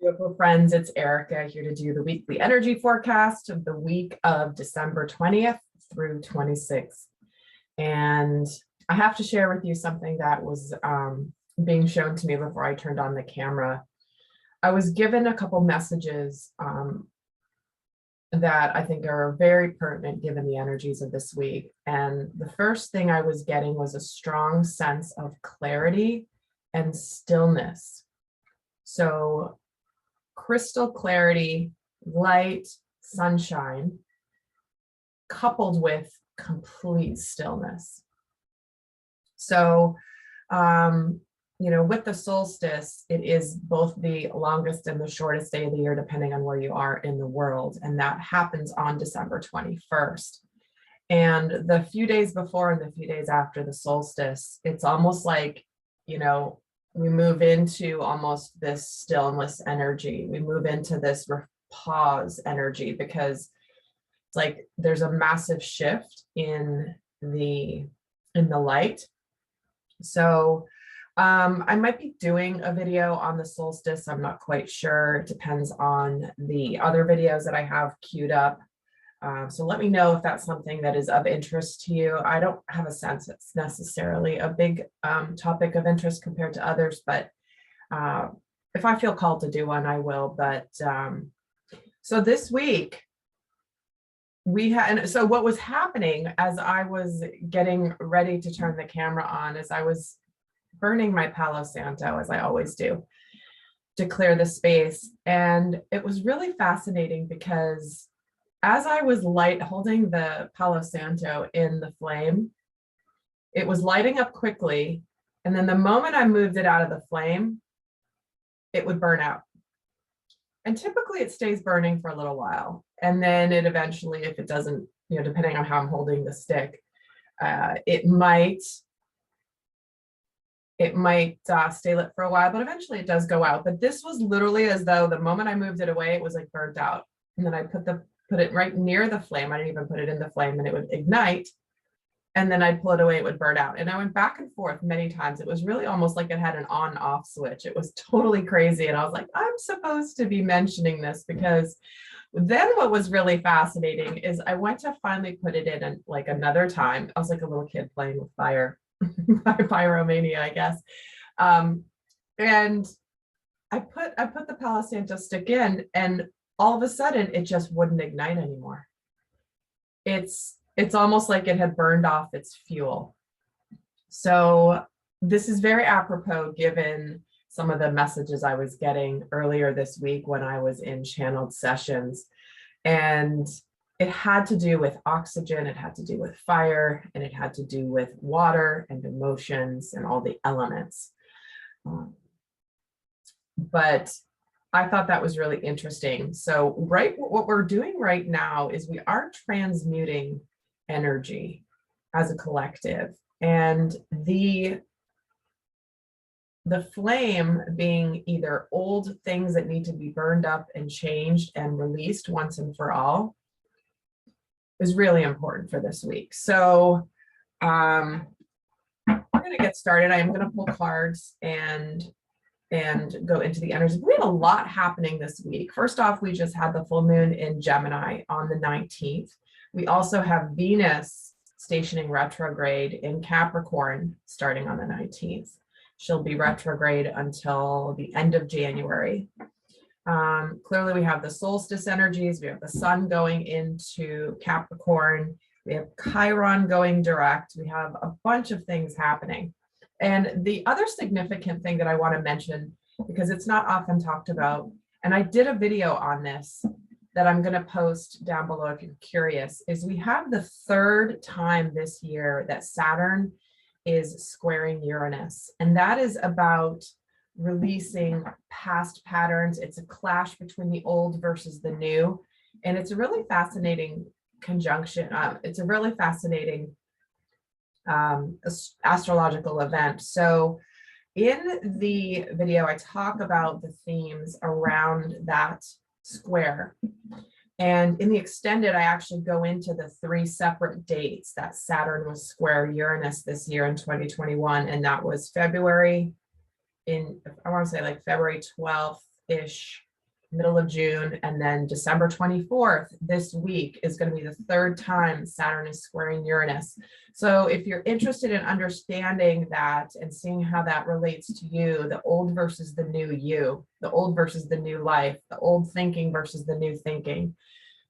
Beautiful friends, it's Erica here to do the weekly energy forecast of the week of December 20th through 26th. And I have to share with you something that was being shown to me before I turned on the camera. I was given a couple messages that I think are very pertinent given the energies of this week. And the first thing I was getting was a strong sense of clarity and stillness. So crystal clarity, light, sunshine, coupled with complete stillness. So, with the solstice, it is both the longest and the shortest day of the year, depending on where you are in the world. And that happens on December 21st. And the few days before and the few days after the solstice, it's almost like, we move into almost this stillness energy. We move into this pause energy because it's like there's a massive shift in the light. So I might be doing a video on the solstice. I'm not quite sure. It depends on the other videos that I have queued up. So let me know if that's something that is of interest to you. I don't have a sense it's necessarily a big topic of interest compared to others, but if I feel called to do one, I will. But so this week, so what was happening as I was getting ready to turn the camera on is I was burning my Palo Santo, as I always do, to clear the space. And it was really fascinating because as I was holding the Palo Santo in the flame, it was lighting up quickly. And then the moment I moved it out of the flame, it would burn out. And typically it stays burning for a little while. And then it eventually, if it doesn't, depending on how I'm holding the stick, it might stay lit for a while, but eventually it does go out. But this was literally as though the moment I moved it away, it was like burnt out. And then I put it right near the flame. I didn't even put it in the flame, and it would ignite. And then I'd pull it away, it would burn out. And I went back and forth many times. It was really almost like it had an on-off switch. It was totally crazy. And I was like, I'm supposed to be mentioning this, because then what was really fascinating is I went to finally put it in like another time. I was like a little kid playing with fire, pyromania, I guess. And I put the Palo Santo stick in, and all of a sudden it just wouldn't ignite anymore. It's almost like it had burned off its fuel. So this is very apropos given some of the messages I was getting earlier this week when I was in channeled sessions. And it had to do with oxygen, it had to do with fire, and it had to do with water and emotions and all the elements. But I thought that was really interesting. So what we're doing right now is we are transmuting energy as a collective, and the flame being either old things that need to be burned up and changed and released once and for all is really important for this week. So I'm going to get started. I'm going to pull cards and go into the energy. We had a lot happening this week. First off, we just had the full moon in Gemini on the 19th. We also have Venus stationing retrograde in Capricorn starting on the 19th. She'll be retrograde until the end of January. Clearly, we have the solstice energies. We have the sun going into Capricorn. We have Chiron going direct. We have a bunch of things happening. And the other significant thing that I want to mention, because it's not often talked about, and I did a video on this that I'm going to post down below if you're curious, is we have the third time this year that Saturn is squaring Uranus. And that is about releasing past patterns. It's a clash between the old versus the new. And it's a really fascinating conjunction. It's a really fascinating astrological event. So in the video, I talk about the themes around that square. And in the extended, I actually go into the 3 separate dates that Saturn was square Uranus this year in 2021. And that was February, I want to say like February 12th-ish middle of June, and then December 24th, this week, is going to be the third time Saturn is squaring Uranus. So if you're interested in understanding that and seeing how that relates to you, the old versus the new you, the old versus the new life, the old thinking versus the new thinking,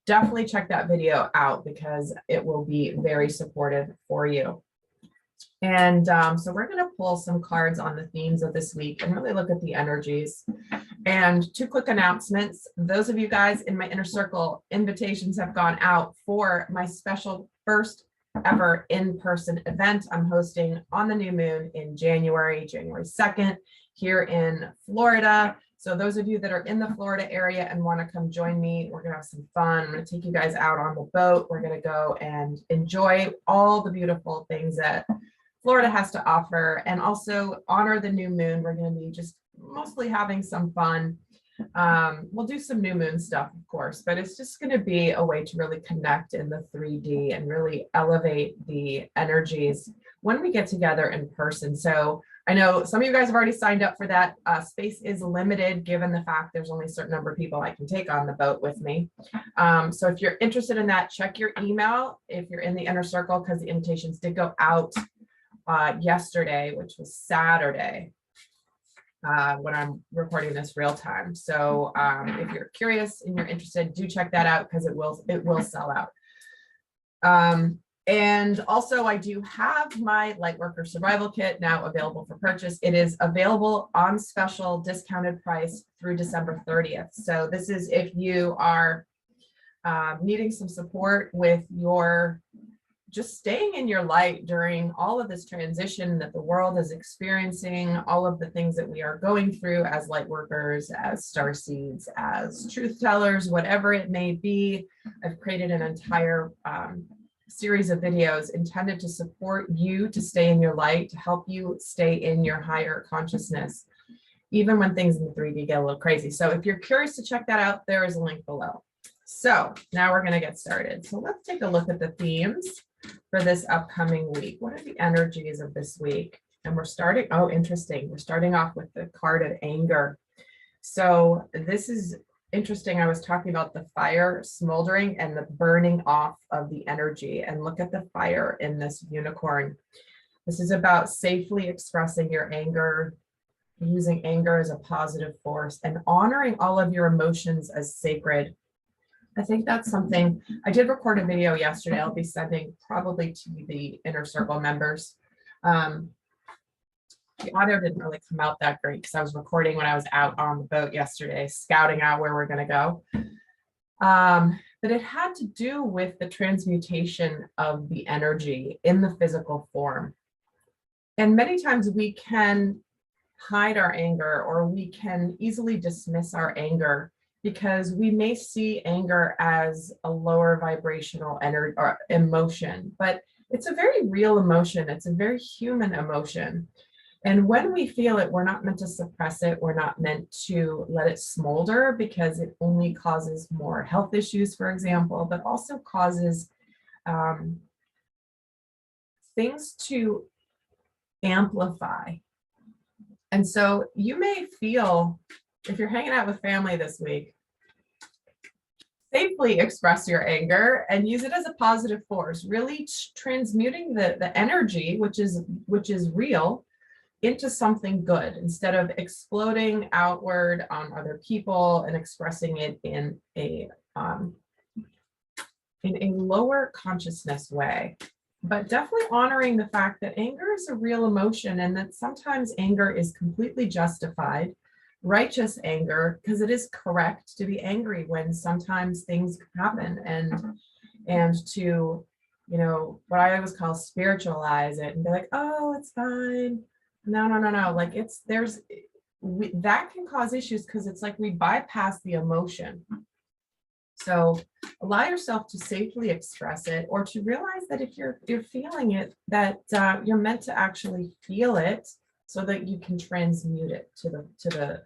definitely check that video out because it will be very supportive for you. And so we're going to pull some cards on the themes of this week and really look at the energies. And 2 quick announcements. Those of you guys in my inner circle, invitations have gone out for my special first ever in-person event I'm hosting on the new moon in January 2nd, here in Florida. So those of you that are in the Florida area and want to come join me, we're going to have some fun. I'm going to take you guys out on the boat. We're going to go and enjoy all the beautiful things that Florida has to offer, and also honor the new moon. We're going to be just mostly having some fun. We'll do some new moon stuff, of course, but it's just going to be a way to really connect in the 3D and really elevate the energies when we get together in person. So I know some of you guys have already signed up for that. Space is limited given the fact there's only a certain number of people I can take on the boat with me. So if you're interested in that, check your email if you're in the inner circle, because the invitations did go out yesterday, which was Saturday, when I'm recording this real time. So if you're curious and you're interested, do check that out because it will sell out. And also I do have my Lightworker Survival Kit now available for purchase. It is available on special discounted price through December 30th. So this is if you are needing some support with your just staying in your light during all of this transition that the world is experiencing, all of the things that we are going through as light workers, as starseeds, as truth tellers, whatever it may be. I've created an entire series of videos intended to support you to stay in your light, to help you stay in your higher consciousness, even when things in the 3D get a little crazy. So if you're curious to check that out, there is a link below. So now we're going to get started. So let's take a look at the themes for this upcoming week. What are the energies of this week? And we're starting, oh, interesting. We're starting off with the card of anger. So this is interesting. I was talking about the fire smoldering and the burning off of the energy. And look at the fire in this unicorn. This is about safely expressing your anger, using anger as a positive force, and honoring all of your emotions as sacred. I think that's something. I did record a video yesterday. I'll be sending probably to the inner circle members. The audio didn't really come out that great because I was recording when I was out on the boat yesterday, scouting out where we're going to go. But it had to do with the transmutation of the energy in the physical form. And many times we can hide our anger, or we can easily dismiss our anger, because we may see anger as a lower vibrational energy or emotion, but it's a very real emotion. It's a very human emotion. And when we feel it, we're not meant to suppress it. We're not meant to let it smolder, because it only causes more health issues, for example, but also causes things to amplify. And so you may feel, if you're hanging out with family this week, safely express your anger and use it as a positive force, really transmuting the energy, which is real, into something good, instead of exploding outward on other people and expressing it in a lower consciousness way. But definitely honoring the fact that anger is a real emotion, and that sometimes anger is completely justified, righteous anger, because it is correct to be angry when sometimes things happen, and to, you know, what I always call spiritualize it and be like, oh, it's fine. No. Like that can cause issues, because it's like we bypass the emotion. So allow yourself to safely express it, or to realize that if you're feeling it, that you're meant to actually feel it, so that you can transmute it to the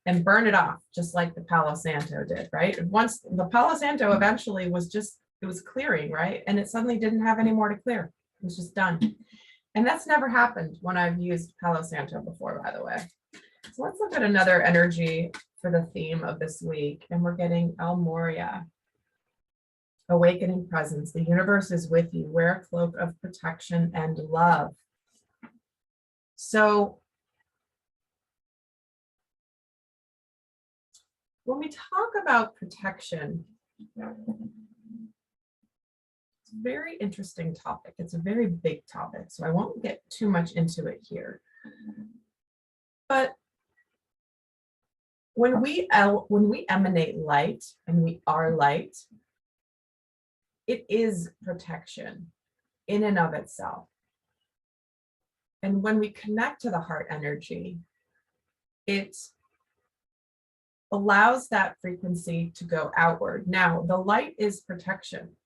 and burn it off, just like the Palo Santo did, right? Once the Palo Santo eventually was just, it was clearing, right? And it suddenly didn't have any more to clear. It was just done. And that's never happened when I've used Palo Santo before, by the way. So let's look at another energy for the theme of this week. And we're getting El Moria, awakening presence. The universe is with you. Wear a cloak of protection and love. So when we talk about protection, it's a very interesting topic. It's a very big topic, so I won't get too much into it here. But when we emanate light and we are light, it is protection in and of itself. And when we connect to the heart energy, it allows that frequency to go outward. Now, the light is protection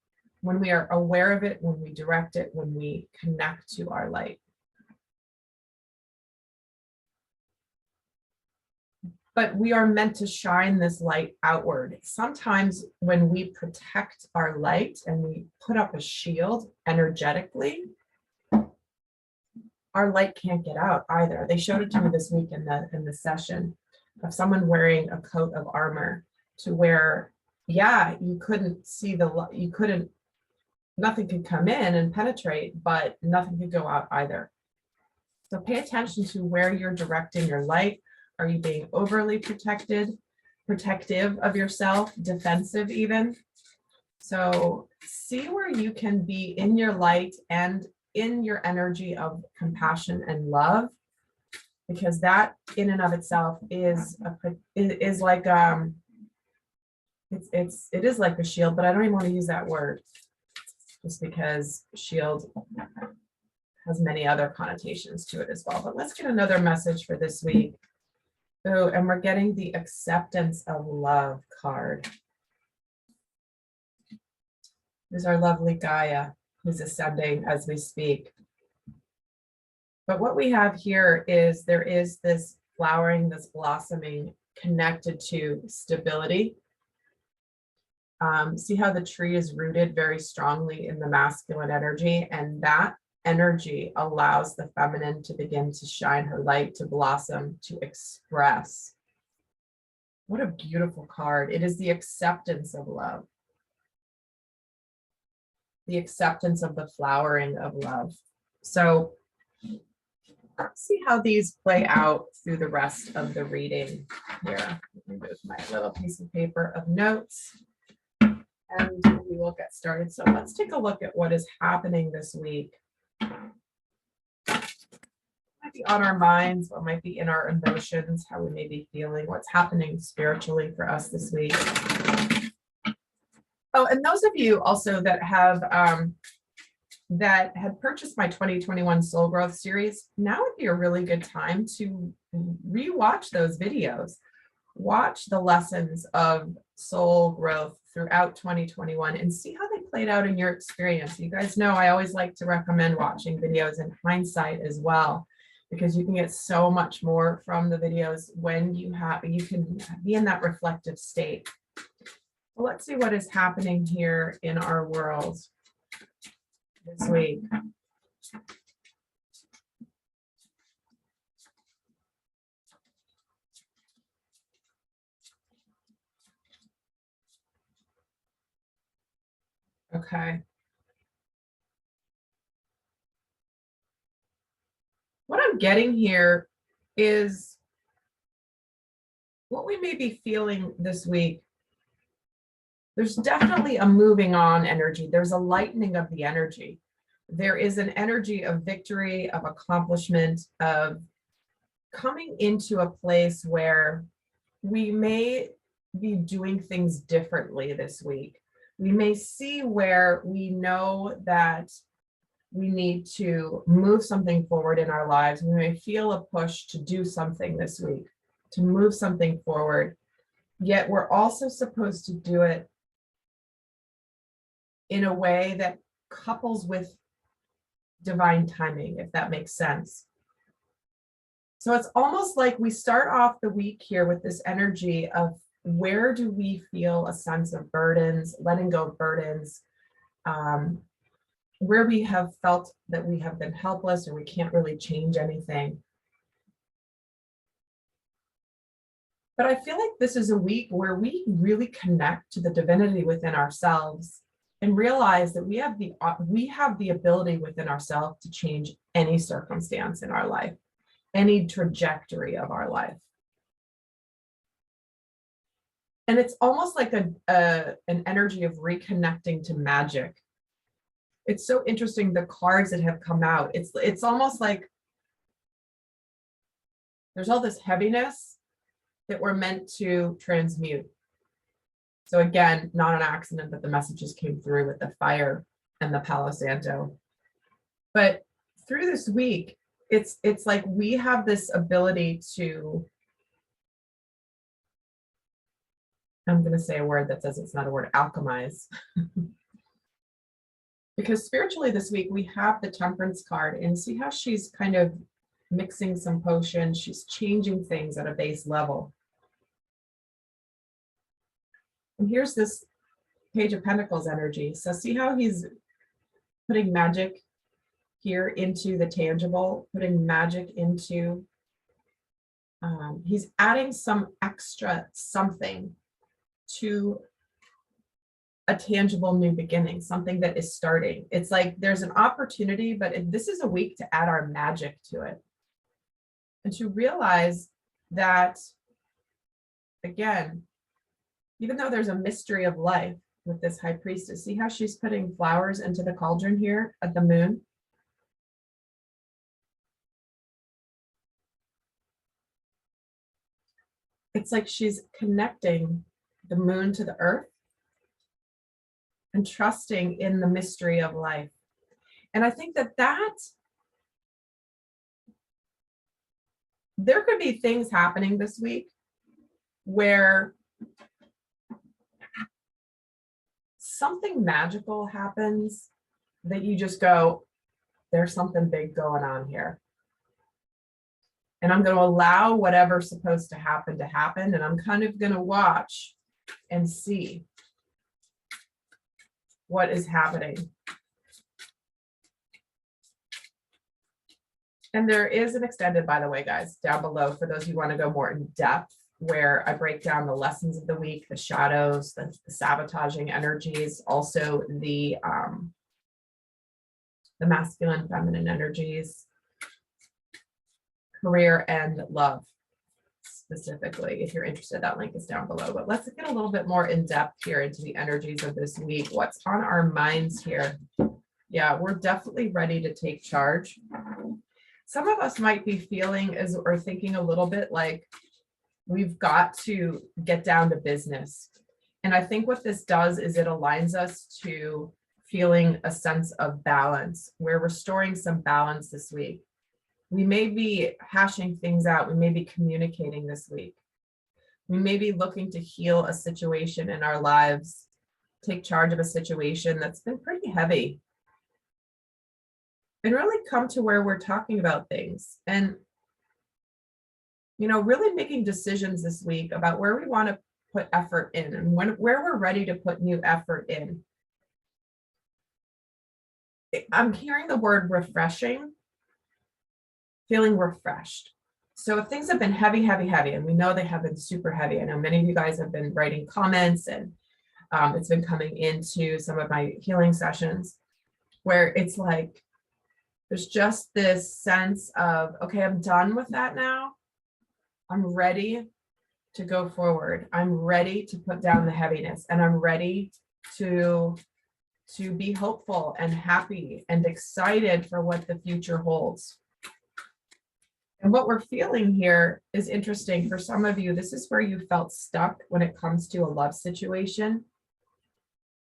when we are aware of it, when we direct it, when we connect to our light. But we are meant to shine this light outward. Sometimes when we protect our light and we put up a shield energetically, our light can't get out either. They showed it to me this week in the session of someone wearing a coat of armor to where, yeah, you couldn't see nothing could come in and penetrate, but nothing could go out either. So pay attention to where you're directing your light. Are you being overly protective of yourself, defensive even? So see where you can be in your light and in your energy of compassion and love, because that in and of itself is like it is like a shield, but I don't even want to use that word just because shield has many other connotations to it as well. But let's get another message for this week. So, and we're getting the acceptance of love card. There's our lovely Gaia, who's ascending as we speak. But what we have here is there is this flowering, this blossoming connected to stability. See how the tree is rooted very strongly in the masculine energy, and that energy allows the feminine to begin to shine her light, to blossom, to express. What a beautiful card. It is the acceptance of love. The acceptance of the flowering of love. So let's see how these play out through the rest of the reading here. Let me move my little piece of paper of notes and we will get started. So let's take a look at what is happening this week. Might be on our minds, what might be in our emotions, how we may be feeling, what's happening spiritually for us this week. Oh, and those of you also that have that had purchased my 2021 Soul Growth series, now would be a really good time to rewatch those videos. Watch the lessons of soul growth throughout 2021 and see how they played out in your experience. You guys know I always like to recommend watching videos in hindsight as well, because you can get so much more from the videos when you can be in that reflective state. Well, let's see what is happening here in our world this week. Okay. What I'm getting here is what we may be feeling this week. There's definitely a moving on energy. There's a lightening of the energy. There is an energy of victory, of accomplishment, of coming into a place where we may be doing things differently this week. We may see where we know that we need to move something forward in our lives. We may feel a push to do something this week, to move something forward, yet we're also supposed to do it in a way that couples with divine timing, if that makes sense. So it's almost like we start off the week here with this energy of where do we feel a sense of burdens, letting go of burdens, where we have felt that we have been helpless or we can't really change anything. But I feel like this is a week where we really connect to the divinity within ourselves and realize that we have the ability within ourselves to change any circumstance in our life, any trajectory of our life. And it's almost like an energy of reconnecting to magic. It's so interesting, the cards that have come out. It's almost like there's all this heaviness that we're meant to transmute. So again, not an accident that the messages came through with the fire and the Palo Santo. But through this week, it's like we have this ability to, I'm going to say a word that says it's not a word, alchemize. Because spiritually this week, we have the Temperance card, and see how she's kind of mixing some potions. She's changing things at a base level. And here's this Page of Pentacles energy. So see how he's putting magic here into the tangible, putting magic into, he's adding some extra something to a tangible new beginning, something that is starting. It's like there's an opportunity, but this is a week to add our magic to it. And to realize that, again, even though there's a mystery of life with this High Priestess, see how she's putting flowers into the cauldron here at the moon? It's like she's connecting the moon to the earth and trusting in the mystery of life. And I think that there could be things happening this week where something magical happens that you just go, there's something big going on here. And I'm going to allow whatever's supposed to happen, and I'm kind of going to watch and see what is happening. And there is an extended, by the way, guys, down below for those who want to go more in depth, where I break down the lessons of the week, the shadows, the sabotaging energies, also the masculine, feminine energies, career and love specifically. If you're interested, that link is down below. But let's get a little bit more in depth here into the energies of this week. What's on our minds here? Yeah, we're definitely ready to take charge. Some of us might be feeling or thinking a little bit like we've got to get down to business. And I think what this does is it aligns us to feeling a sense of balance. We're restoring some balance this week. We may be hashing things out. We may be communicating this week. We may be looking to heal a situation in our lives, take charge of a situation that's been pretty heavy, and really come to where we're talking about things and, you know, really making decisions this week about where we want to put effort in and where we're ready to put new effort in. I'm hearing the word refreshing, feeling refreshed. So if things have been heavy, and we know they have been super heavy, I know many of you guys have been writing comments, and it's been coming into some of my healing sessions where it's like, there's just this sense of, okay, I'm done with that now. I'm ready to go forward. I'm ready to put down the heaviness, and I'm ready to be hopeful and happy and excited for what the future holds. And what we're feeling here is interesting. For some of you, this is where you felt stuck when it comes to a love situation,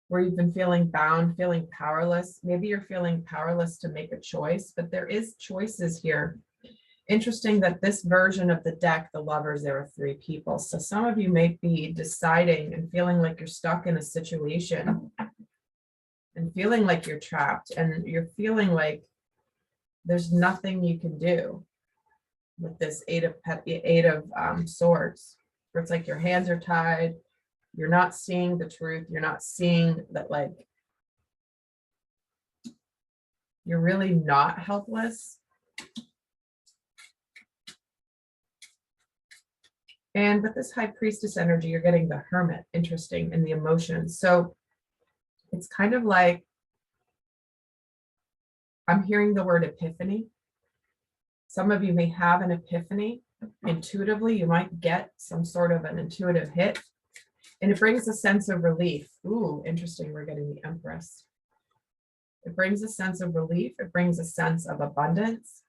where you've been feeling bound, feeling powerless. Maybe you're feeling powerless to make a choice, but there is choices here. Interesting that this version of the deck, the Lovers, there are 3 people. So some of you may be deciding and feeling like you're stuck in a situation and feeling like you're trapped, and you're feeling like there's nothing you can do with this Eight of Swords, where it's like your hands are tied. You're not seeing the truth. You're not seeing that, like, you're really not helpless. And with this high priestess energy, you're getting the hermit, interesting, in the emotions. So it's kind of like, I'm hearing the word epiphany. Some of you may have an epiphany intuitively. You might get some sort of an intuitive hit, and it brings a sense of relief. Ooh, interesting. We're getting the Empress. It brings a sense of relief. It brings a sense of abundance.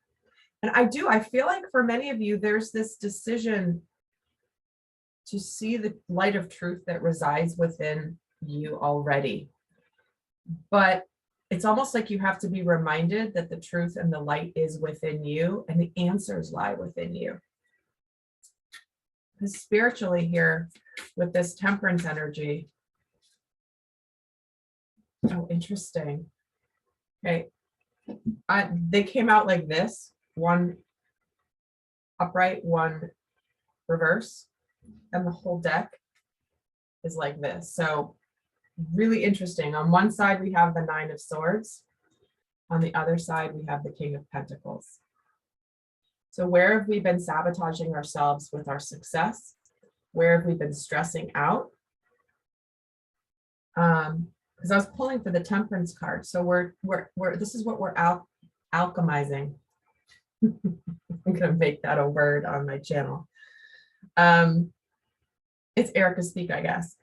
And I feel like for many of you, there's this decision to see the light of truth that resides within you already. But it's almost like you have to be reminded that the truth and the light is within you, and the answers lie within you. Because spiritually here, with this temperance energy, oh, interesting. Okay, they came out like this, one upright, one reverse, and the whole deck is like this. So really interesting. On one side, we have the Nine of Swords. On the other side, we have the King of Pentacles. So where have we been sabotaging ourselves with our success? Where have we been stressing out? Because I was pulling for the Temperance card. So we're this is what we're alchemizing. I'm gonna make that a word on my channel. It's Erica speak, I guess.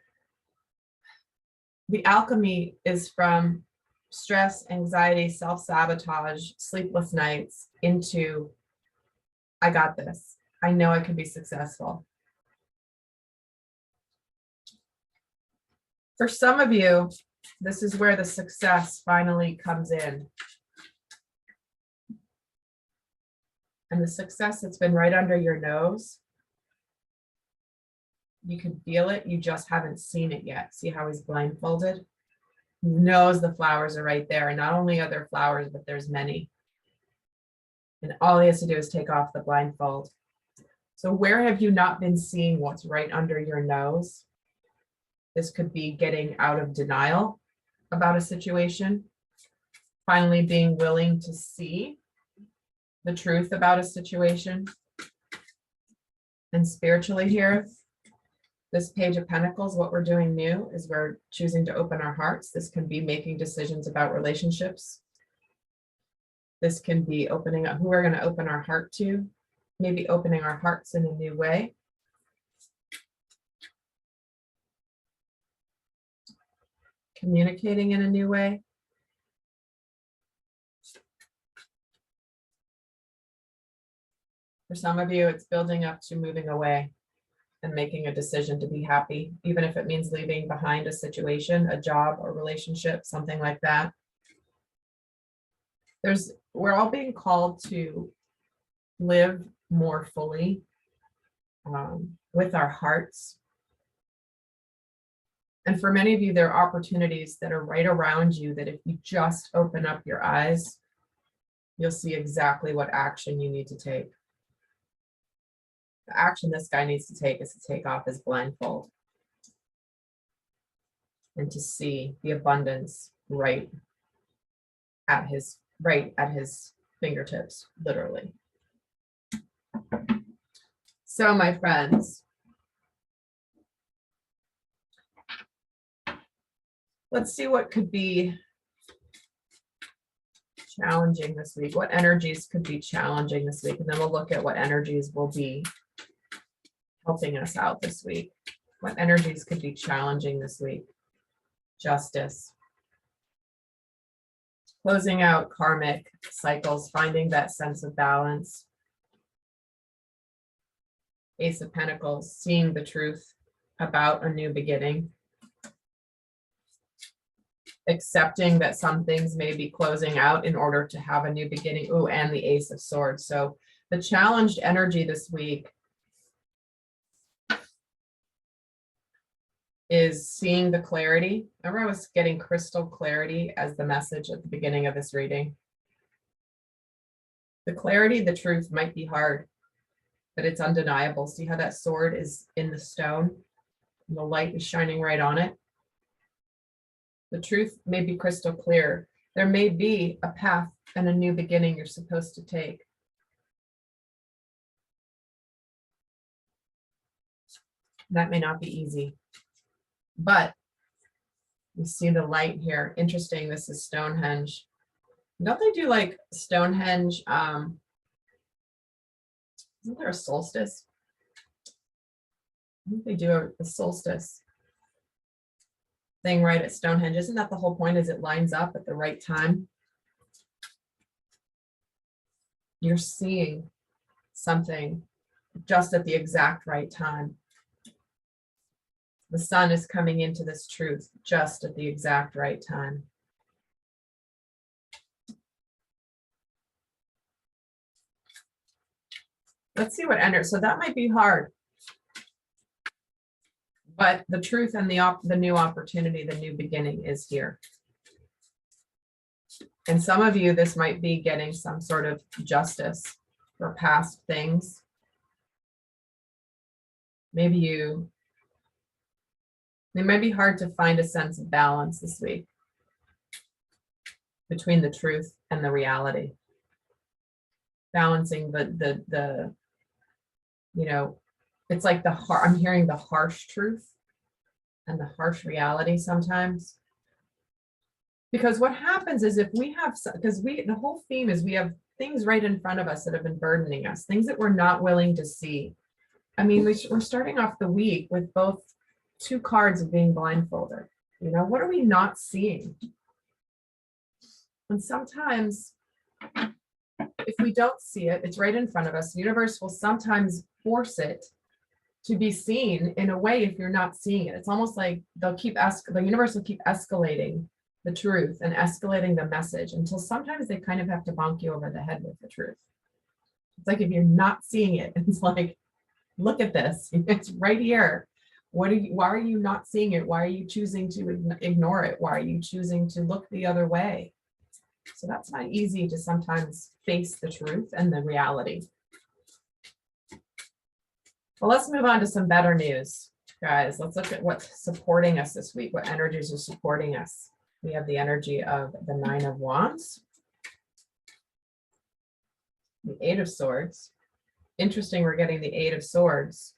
The alchemy is from stress, anxiety, self-sabotage, sleepless nights into, I got this. I know I can be successful. For some of you, this is where the success finally comes in. And the success that's been right under your nose, you can feel it, you just haven't seen it yet. See how he's blindfolded? He knows the flowers are right there. And not only are there flowers, but there's many. And all he has to do is take off the blindfold. So where have you not been seeing what's right under your nose? This could be getting out of denial about a situation, finally being willing to see the truth about a situation. And spiritually here, this Page of Pentacles, what we're doing new is we're choosing to open our hearts. This can be making decisions about relationships. This can be opening up who we're going to open our heart to, maybe opening our hearts in a new way. Communicating in a new way. For some of you, it's building up to moving away and making a decision to be happy, even if it means leaving behind a situation, a job, or relationship, something like that. We're all being called to live more fully with our hearts. And for many of you, there are opportunities that are right around you that if you just open up your eyes, you'll see exactly what action you need to take. The action this guy needs to take is to take off his blindfold and to see the abundance right at his fingertips, literally. So, my friends, let's see what could be challenging this week. What energies could be challenging this week? And then we'll look at what energies will be helping us out this week. What energies could be challenging this week? Justice. Closing out karmic cycles, finding that sense of balance. Ace of Pentacles, seeing the truth about a new beginning. Accepting that some things may be closing out in order to have a new beginning. Ooh, and the Ace of Swords. So the challenged energy this week is seeing the clarity. Remember, I was getting crystal clarity as the message at the beginning of this reading. The clarity, the truth might be hard, but it's undeniable. See how that sword is in the stone and the light is shining right on it? The truth may be crystal clear. There may be a path and a new beginning you're supposed to take. That may not be easy, but you see the light here. Interesting. This is Stonehenge. Don't they do like Stonehenge? Isn't there a solstice? I think they do a solstice thing right at Stonehenge. Isn't that the whole point? Is it lines up at the right time? You're seeing something just at the exact right time. The sun is coming into this truth just at the exact right time. Let's see what enters. So that might be hard. But the truth and the new opportunity, the new beginning is here. And some of you, this might be getting some sort of justice for past things. Maybe it might be hard to find a sense of balance this week between the truth and the reality. Balancing the you know, it's like I'm hearing the harsh truth and the harsh reality sometimes. Because what happens is if we have, the whole theme is we have things right in front of us that have been burdening us, things that we're not willing to see. I mean, we're starting off the week with both two cards of being blindfolded. You know, what are we not seeing? And sometimes if we don't see it, it's right in front of us. The universe will sometimes force it to be seen in a way if you're not seeing it. It's almost like the universe will keep escalating the truth and escalating the message until sometimes they kind of have to bonk you over the head with the truth. It's like if you're not seeing it, it's like, look at this. It's right here. Why are you not seeing it? Why are you choosing to ignore it? Why are you choosing to look the other way? So that's not easy to sometimes face the truth and the reality. Well, let's move on to some better news, guys. Let's look at what's supporting us this week, what energies are supporting us. We have the energy of the Nine of Wands, the Eight of Swords. Interesting, we're getting the Eight of Swords,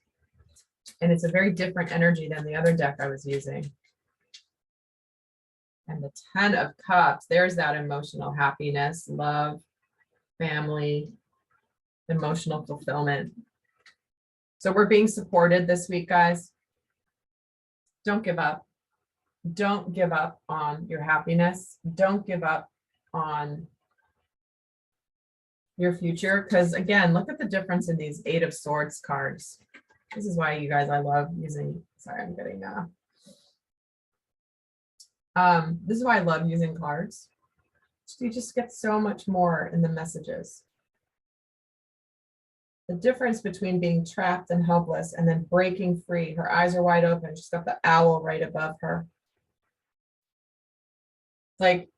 and it's a very different energy than the other deck I was using. And the Ten of Cups, there's that emotional happiness, love, family, emotional fulfillment. So we're being supported this week, guys. Don't give up. Don't give up on your happiness. Don't give up on your future. Because again, look at the difference in these Eight of Swords cards. This is why, you guys, I love using, sorry, I'm getting this is why I love using cards. You just get so much more in the messages. The difference between being trapped and helpless and then breaking free. Her eyes are wide open. She's got the owl right above her. Like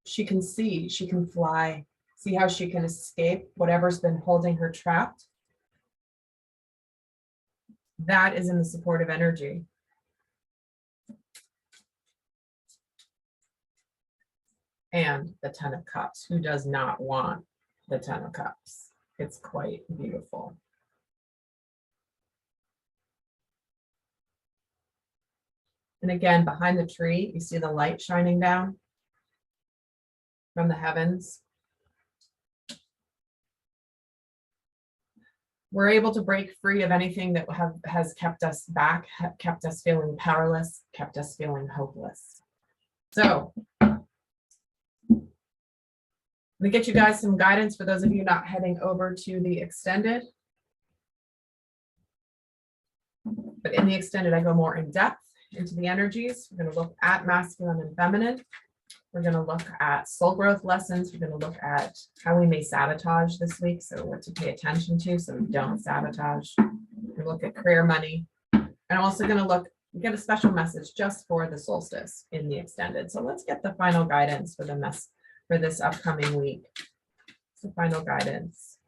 she can see, she can fly. See how she can escape whatever's been holding her trapped? That is in the supportive energy. And the Ten of Cups. Who does not want the Ten of Cups? It's quite beautiful. And again, behind the tree, you see the light shining down from the heavens. We're able to break free of anything that has kept us back, kept us feeling powerless, kept us feeling hopeless. So I'm going to get you guys some guidance for those of you not heading over to the extended. But in the extended, I go more in depth into the energies. We're going to look at masculine and feminine. We're going to look at soul growth lessons. We're going to look at how we may sabotage this week. So what to pay attention to so we don't sabotage. We're going to look at career, money. And I'm also going to get a special message just for the solstice in the extended. So let's get the final guidance for for this upcoming week. It's the final guidance.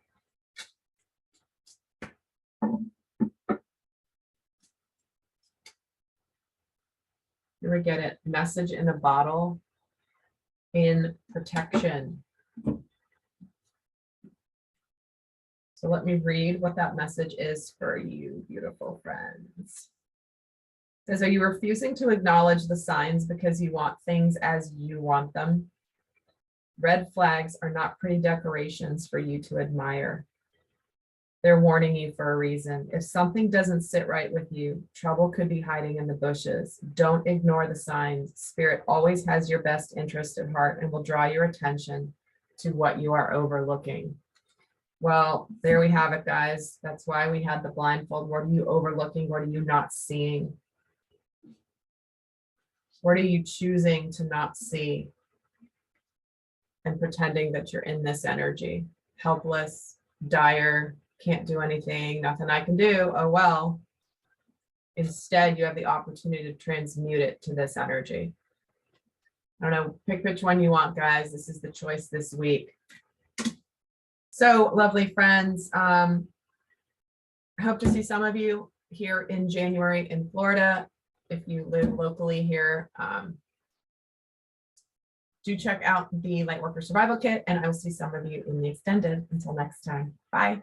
Here we get it. Message in a bottle. In protection. So let me read what that message is for you, beautiful friends. It says, are you refusing to acknowledge the signs because you want things as you want them? Red flags are not pretty decorations for you to admire. They're warning you for a reason. If something doesn't sit right with you, trouble could be hiding in the bushes. Don't ignore the signs. Spirit always has your best interest at heart and will draw your attention to what you are overlooking. Well, there we have it, guys. That's why we had the blindfold. What are you overlooking? What are you not seeing? What are you choosing to not see? And pretending that you're in this energy, helpless, dire, can't do anything, nothing I can do. Oh, well. Instead, you have the opportunity to transmute it to this energy. I don't know, pick which one you want, guys. This is the choice this week. So, lovely friends, I hope to see some of you here in January in Florida. If you live locally here, do check out the Lightworker Survival Kit, and I will see some of you in the extended. Until next time, bye.